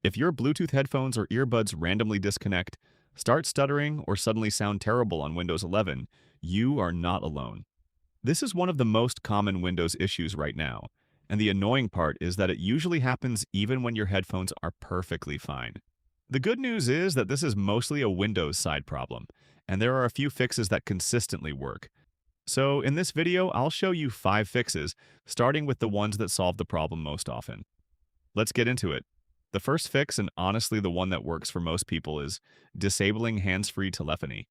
If your Bluetooth headphones or earbuds randomly disconnect, start stuttering, or suddenly sound terrible on Windows 11, you are not alone. This is one of the most common Windows issues right now, and the annoying part is that it usually happens even when your headphones are perfectly fine. The good news is that this is mostly a Windows side problem, and there are a few fixes that consistently work. So in this video, I'll show you 5 fixes, starting with the ones that solve the problem most often. Let's get into it. The first fix, and honestly the one that works for most people, is disabling hands-free telephony.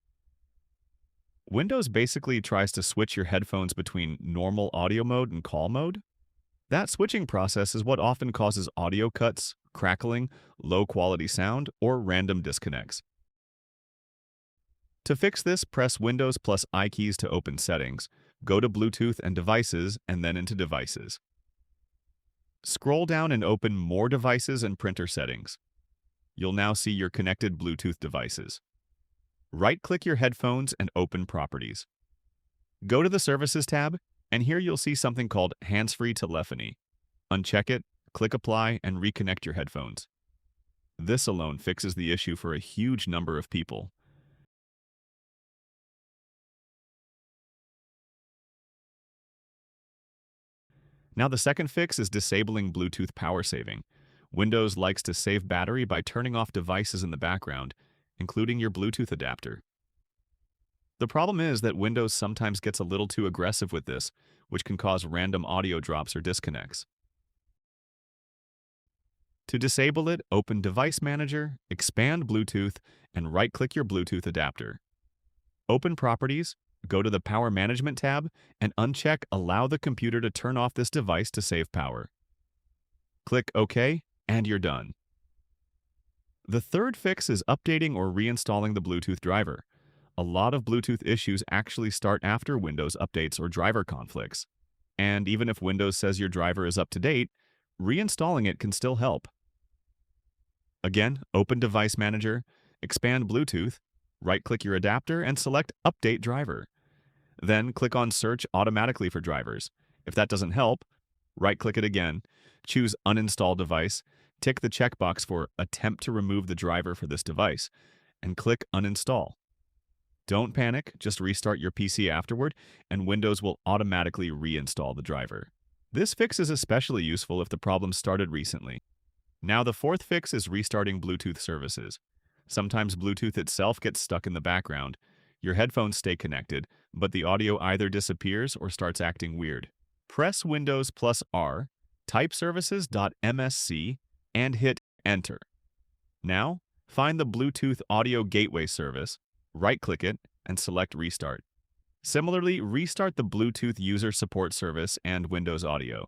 Windows basically tries to switch your headphones between normal audio mode and call mode. That switching process is what often causes audio cuts, crackling, low-quality sound, or random disconnects. To fix this, press Windows plus I keys to open Settings, go to Bluetooth and Devices, and then into Devices. Scroll down and open More Devices and Printer Settings. You'll now see your connected Bluetooth devices. Right-click your headphones and open Properties. Go to the Services tab, and here you'll see something called Hands-Free Telephony. Uncheck it, click Apply, and reconnect your headphones. This alone fixes the issue for a huge number of people. Now the second fix is disabling Bluetooth power saving. Windows likes to save battery by turning off devices in the background, including your Bluetooth adapter. The problem is that Windows sometimes gets a little too aggressive with this, which can cause random audio drops or disconnects. To disable it, open Device Manager, expand Bluetooth, and right-click your Bluetooth adapter. Open Properties, go to the Power Management tab, and uncheck Allow the computer to turn off this device to save power. Click OK, and you're done. The third fix is updating or reinstalling the Bluetooth driver. A lot of Bluetooth issues actually start after Windows updates or driver conflicts. And even if Windows says your driver is up to date, reinstalling it can still help. Again, open Device Manager, expand Bluetooth, right-click your adapter, and select Update Driver. Then click on Search automatically for drivers. If that doesn't help, right-click it again, choose Uninstall Device, tick the checkbox for Attempt to remove the driver for this device, and click Uninstall. Don't panic, just restart your PC afterward, and Windows will automatically reinstall the driver. This fix is especially useful if the problem started recently. Now the fourth fix is restarting Bluetooth services. Sometimes Bluetooth itself gets stuck in the background. Your headphones stay connected, but the audio either disappears or starts acting weird. Press Windows plus R, type services.msc, and hit Enter. Now, find the Bluetooth Audio Gateway service, right-click it, and select Restart. Similarly, restart the Bluetooth User Support Service and Windows Audio.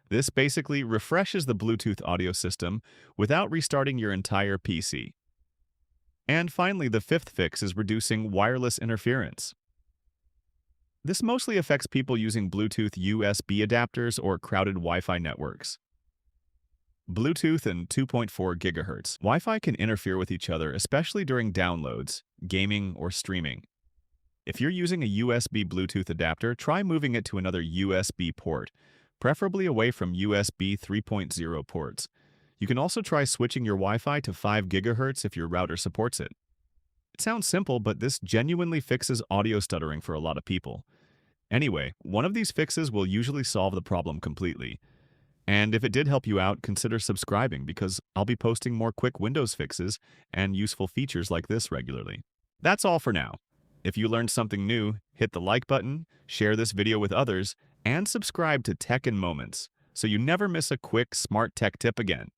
This basically refreshes the Bluetooth audio system without restarting your entire PC. And finally, the fifth fix is reducing wireless interference. This mostly affects people using Bluetooth USB adapters or crowded Wi-Fi networks. Bluetooth and 2.4 GHz Wi-Fi can interfere with each other, especially during downloads, gaming, or streaming. If you're using a USB Bluetooth adapter, try moving it to another USB port, preferably away from USB 3.0 ports. You can also try switching your Wi-Fi to 5 GHz if your router supports it. It sounds simple, but this genuinely fixes audio stuttering for a lot of people. Anyway, one of these fixes will usually solve the problem completely. And if it did help you out, consider subscribing because I'll be posting more quick Windows fixes and useful features like this regularly. That's all for now. If you learned something new, hit the like button, share this video with others, and subscribe to Tech in Moments so you never miss a quick, smart tech tip again.